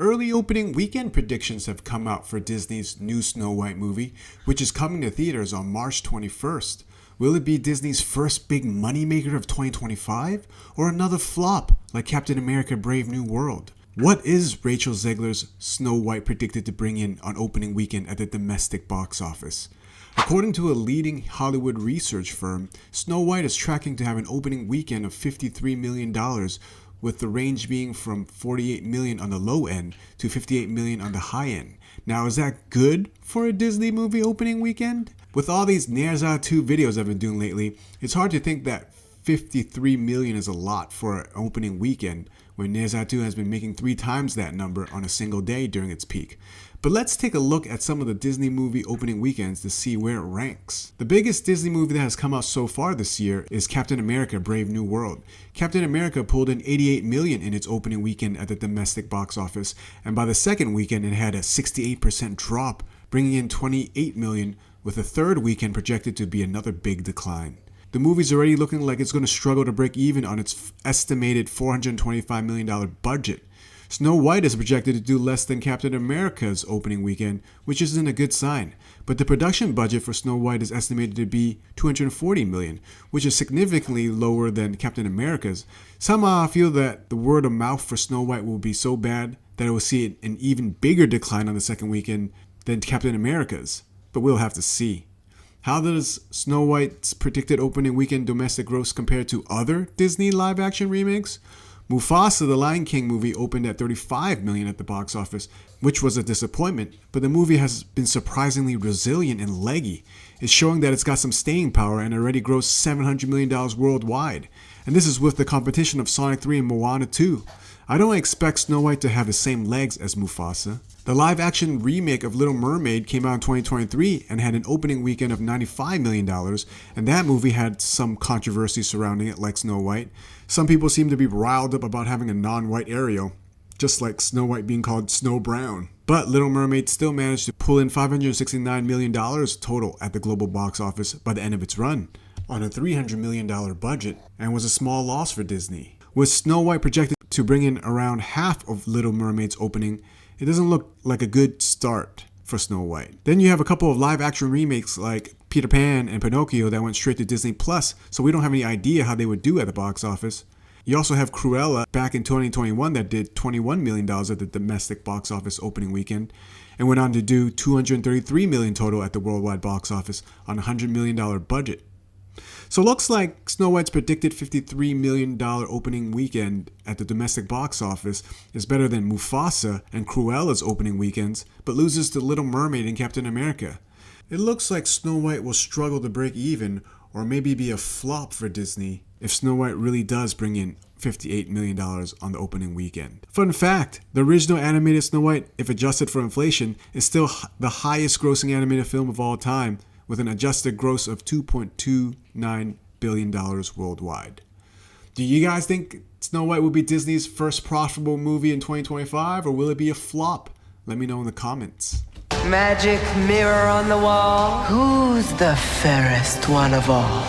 Early opening weekend predictions have come out for Disney's new Snow White movie, which is coming to theaters on March 21st. Will it be Disney's first big moneymaker of 2025, or another flop like Captain America Brave New World? What is Rachel Zegler's Snow White predicted to bring in on opening weekend at the domestic box office? According to a leading Hollywood research firm, Snow White is tracking to have an opening weekend of $53 million, with the range being from $48 million on the low end to $58 million on the high end. Now, is that good for a Disney movie opening weekend? With all these Ne Zha 2 videos I've been doing lately, it's hard to think that $53 million is a lot for an opening weekend, when Ne Zha 2 has been making 3 times that number on a single day during its peak. But let's take a look at some of the Disney movie opening weekends to see where it ranks. The biggest Disney movie that has come out so far this year is Captain America Brave New World. Captain America pulled in $88 million in its opening weekend at the domestic box office, and by the second weekend it had a 68% drop, bringing in $28 million, with the third weekend projected to be another big decline. The movie's already looking like it's going to struggle to break even on its estimated $425 million budget. Snow White is projected to do less than Captain America's opening weekend, which isn't a good sign. But the production budget for Snow White is estimated to be $240 million, which is significantly lower than Captain America's. Somehow I feel that the word of mouth for Snow White will be so bad that it will see an even bigger decline on the second weekend than Captain America's. But we'll have to see. How does Snow White's predicted opening weekend domestic gross compare to other Disney live-action remakes? Mufasa, the Lion King movie, opened at $35 million at the box office, which was a disappointment, but the movie has been surprisingly resilient and leggy. It's showing that it's got some staying power and already grossed $700 million worldwide. And this is with the competition of Sonic 3 and Moana 2. I don't expect Snow White to have the same legs as Mufasa. The live-action remake of Little Mermaid came out in 2023 and had an opening weekend of $95 million, and that movie had some controversy surrounding it, like Snow White. Some people seem to be riled up about having a non-white Ariel, just like Snow White being called Snow Brown. But Little Mermaid still managed to pull in $569 million total at the global box office by the end of its run, on a $300 million budget, and was a small loss for Disney. With Snow White projected to bring in around half of Little Mermaid's opening, it doesn't look like a good start for Snow White. Then you have a couple of live-action remakes like Peter Pan and Pinocchio that went straight to Disney Plus, so we don't have any idea how they would do at the box office. You also have Cruella back in 2021 that did $21 million at the domestic box office opening weekend, and went on to do $233 million total at the worldwide box office on a $100 million budget. So it looks like Snow White's predicted $53 million opening weekend at the domestic box office is better than Mufasa and Cruella's opening weekends, but loses to Little Mermaid and Captain America. It looks like Snow White will struggle to break even, or maybe be a flop for Disney, if Snow White really does bring in $58 million on the opening weekend. Fun fact, the original animated Snow White, if adjusted for inflation, is still the highest grossing animated film of all time, with an adjusted gross of $2.29 billion worldwide. Do you guys think Snow White will be Disney's first profitable movie in 2025, or will it be a flop? Let me know in the comments. Magic mirror on the wall. Who's the fairest one of all?